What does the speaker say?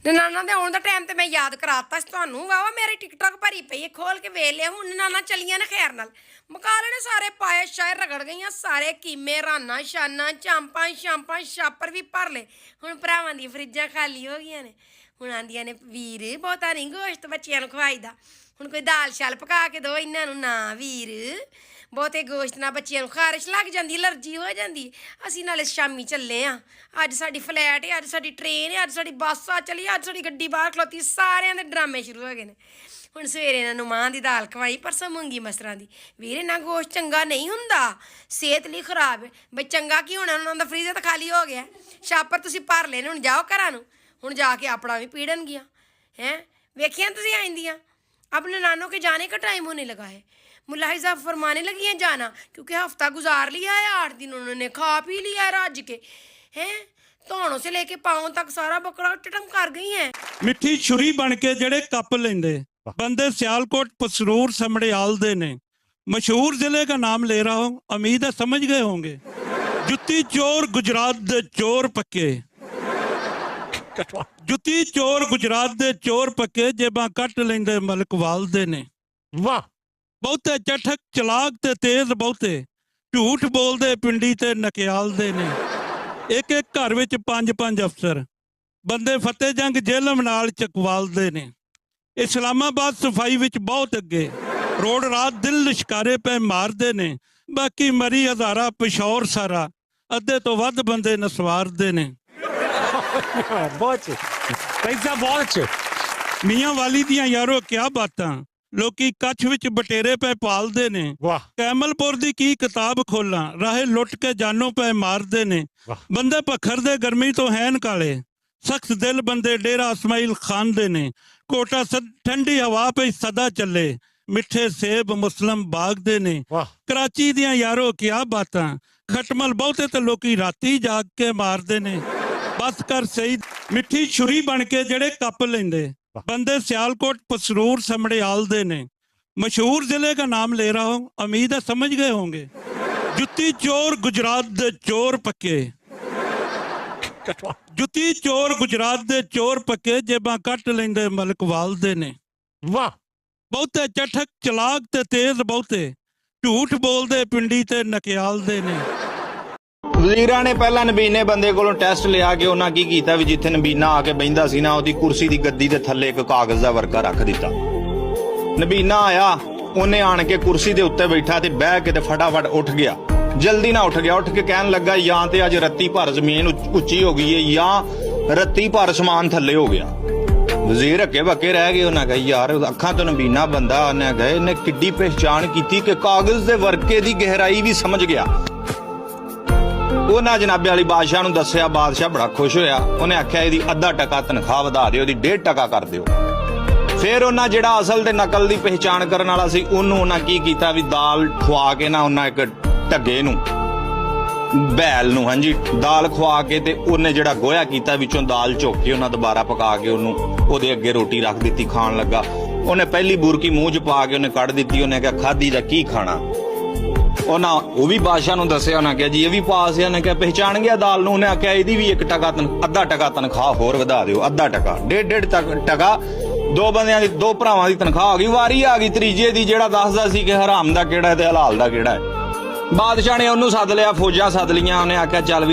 ननाना दे आने का टाइम तो मैं याद कराता थानू वावा मेरी टिकटॉक भरी पई है खोल के वेख लिया हूँ ननाना चलिया ने खैर नाल मकाले ने सारे पाए शाए रगड़ गई सारे कीमे राना शाना चांपा शांपा छापर भी भर ले हूँ भरावां दी फ्रिजां खाली हो गई ने हूँ आंदियां ने वीर बहुता नहीं गोश्त बच्चियां नूं खवाईदा हूँ कोई दाल शाल पका के दो इन्हां नूं ना वीर बहुते गोश्त ना बच्चियां नूं खारिश लग जाती एलर्जी हो जाती असीं नाले शामी चले हाँ अज साडी फ्लैट है अज साडी ट्रेन है अज साडी बस आ चली अज साडी गड्डी बाहर खलोती सारियां दे ड्रामे शुरू हो गए ने हुण सवेरे इन्हां नूं मां दी दाल खवाई परसों मूंगी मसरां दी वीर इन्ना गोश्त चंगा नहीं हुंदा सेहत लई खराब है बई चंगा की होना उन्हां दा फ्रीज़र तां खाली हो गया छापर तुसीं भर लेने हुण जाओ घरां नूं हुण जाके अपना भी पीड़नगियां हैं वेखियां तुसीं आइंदियां अपने नानों के जाने का टाइम होने लगा है मुलाहिजा फरमाने लगी हैं जाना क्योंकि हफ्ता गुजार लिया है 8 दिन उन्होंने खा पी लिया है रज के हैं धौणों से लेके पाँव तक सारा बकरा टटम कर गई हैं मिठी छुरी बन के जेड़े कप लेंदे बंदे सियालकोट पसरूर समड़ियाल दे ने मशहूर जिले का नाम ले रहा हूँ उम्मीद है समझ गए होंगे जुत्ती चोर गुजरात दे चोर पक्के जुत्ती चोर गुजरात दे चोर पक्के जेबां कट लेंदे मलकवाल दे ने वाह बहुते चठक चलाक ते तेज बहुते झूठ बोलदे पिंडी ते नकियाल दे ने एक एक घर विच 5-5 अफसर बंदे फतेह जंग जेलम नाल चकवाल दे ने इस्लामाबाद सफाई विच बहुत अगे रोड रात दिल लिशकारे पे मारदे ने बाकी मरी हज़ारा पिशौर सारा अद्धे तो वध बंदे नसवार दे ने बहुत पैसा बहुत मियां वाली दियां यारो क्या बातां लोकी कच्छ विच बटेरे पे पालदे ने वाह कैमलपुर दी की किताब खोलां राहे लुट के जानों पे मारदे ने बंदे पखर दे गर्मी तो हैन काले सख्त दिल बंदे डेरा इस्माइल खान दे ने कोटा ठंडी हवा पे सदा चले मिठे सेब मुस्लिम बाग दे ने कराची दियां यारो क्या बातां खटमल बहुते ते लोकी राती जाग के मारदे ने बस कर सही मिठी छुरी बन के जेड़े कप लेंदे बंदे सियालकोट पसरूर समड़ियाल दे ने मशहूर जिले का नाम ले रहा हूँ उम्मीद है समझ गए होंगे जुत्ती चोर गुजरात दे चोर पक्के जुत्ती चोर गुजरात दे चोर पक्के जेबां कट लेंदे मलकवाल दे ने वाह बहुते चठक चलाक ते तेज बहुते झूठ बोलदे पिंडी ते नकियाल दे ने ਵਜ਼ੀਰਾਂ ਨੇ ਪਹਿਲਾਂ ਨਬੀਨੇ ਬੰਦੇ ਕੋਲੋਂ ਟੈਸਟ ਲਿਆ ਕੇ ਉਹਨਾਂ ਕੀ ਕੀਤਾ ਵੀ ਜਿੱਥੇ ਨਬੀਨਾ ਆ ਕੇ ਬੈਂਦਾ ਸੀ ਨਾ ਉਹਦੀ ਕੁਰਸੀ ਦੀ ਗੱਦੀ ਦੇ ਥੱਲੇ ਇੱਕ ਕਾਗਜ਼ ਦਾ ਵਰਕਾ ਰੱਖ ਦਿੱਤਾ ਨਬੀਨਾ ਆਇਆ ਉਹਨੇ ਆਣ ਕੇ ਕੁਰਸੀ ਦੇ ਉੱਤੇ ਬੈਠਾ ਤੇ ਬਹਿ ਕੇ ਤੇ ਫਟਾਫਟ ਉੱਠ ਗਿਆ ਜਲਦੀ ਨਾ ਉੱਠ ਗਿਆ ਉੱਠ ਕੇ ਕਹਿਣ ਲੱਗਾ ਜਾਂ ਤੇ ਅੱਜ ਰੱਤੀ ਭਰ ਜ਼ਮੀਨ ਉੱਚੀ ਹੋ ਗਈ ਹੈ ਜਾਂ ਰੱਤੀ ਭਰ ਸਮਾਨ ਥੱਲੇ ਹੋ ਗਿਆ ਵਜ਼ੀਰ ਹੱਕੇ ਬੱਕੇ ਰਹਿ ਗਏ ਉਹਨਾਂ ਕਹੀ ਯਾਰ ਅੱਖਾਂ ਤੋਂ ਨਬੀਨਾ ਬੰਦਾ ਉਹਨੇ ਗਏ ਨੇ ਕਿੱਡੀ ਪਹਿਚਾਣ ਕੀਤੀ ਕਿ ਕਾਗਜ਼ ਦੇ ਵਰਕੇ ਦੀ ਗਹਿਰਾਈ ਵੀ ਸਮਝ ਗਿਆ ਉਹਨਾਂ ਜਨਾਬੇ ਵਾਲੀ ਬਾਦਸ਼ਾਹ ਨੂੰ ਦੱਸਿਆ ਬਾਦਸ਼ਾਹ ਬੜਾ ਖੁਸ਼ ਹੋਇਆ ਉਹਨੇ ਆਖਿਆ ਇਹਦੀ ਅੱਧਾ ਟਕਾ ਤਨਖਾਹ ਵਧਾ ਦਿਓ ਇਹਦੀ 1.5% ਕਰ ਦਿਓ ਫਿਰ ਉਹਨਾਂ ਜਿਹੜਾ ਅਸਲ ਤੇ ਨਕਲ ਦੀ ਪਹਿਚਾਣ ਕਰਨ ਵਾਲਾ ਸੀ ਉਹਨੂੰ ਉਹਨਾਂ ਕੀ ਕੀਤਾ ਵੀ ਦਾਲ ਖਵਾ ਕੇ ਨਾ ਉਹਨਾਂ ਇੱਕ ਢੱਗੇ ਨੂੰ ਬੈਲ ਨੂੰ ਹਾਂਜੀ ਦਾਲ ਖਵਾ ਕੇ ਤੇ ਉਹਨੇ ਜਿਹੜਾ ਗੋਇਆ ਕੀਤਾ ਵਿੱਚੋਂ ਦਾਲ ਝੋਕ ਕੇ ਉਹਨਾਂ ਦੁਬਾਰਾ ਪਕਾ ਕੇ ਉਹਨੂੰ ਉਹਦੇ ਅੱਗੇ ਰੋਟੀ ਰੱਖ ਦਿੱਤੀ ਖਾਣ ਲੱਗਾ ਉਹਨੇ ਪਹਿਲੀ ਬੁਰਕੀ ਮੂੰਹ 'ਚ ਪਾ ਕੇ ਉਹਨੇ ਕੱਢ ਦਿੱਤੀ ਉਹਨੇ ਕਿਹਾ ਖਾਧੀ ਦਾ ਕੀ ਖਾਣਾ ਉਹਨਾਂ ਉਹ ਵੀ ਬਾਦਸ਼ਾਹ ਨੂੰ ਦੱਸਿਆ ਉਹਨਾਂ ਕਿਹਾ ਜੀ ਇਹ ਵੀ ਪਾਸ ਹੈ ਉਹਨੇ ਕਿਹਾ ਪਹਿਚਾਣ ਗਿਆ ਦਾਲ ਨੂੰ ਉਹਨੇ ਆਖਿਆ ਇਹਦੀ ਵੀ 1% ਅੱਧਾ ਟਕਾ ਤਨਖਾਹ ਹੋਰ ਵਧਾ ਦਿਓ ਅੱਧਾ ਟਕਾ 1.5 ਟਕਾ ਦੋ ਬੰਦਿਆਂ ਦੀ ਦੋ ਭਰਾਵਾਂ ਦੀ ਤਨਖਾਹ ਹੋ ਗਈ ਵਾਰੀ ਆ ਗਈ ਤੀਜੇ ਦੀ ਜਿਹੜਾ ਦੱਸਦਾ ਸੀ ਕਿ ਹਰਾਮ ਦਾ ਕਿਹੜਾ ਹੈ ਤੇ ਹਲਾਲ ਦਾ ਕਿਹੜਾ ਹੈ ਬਾਦਸ਼ਾਹ ਨੇ ਉਹਨੂੰ ਸੱਦ ਲਿਆ ਫੌਜਾਂ ਸੱਦ ਲੀਆਂ ਉਹਨੇ ਆਖਿਆ ਚੱਲ ਵੀ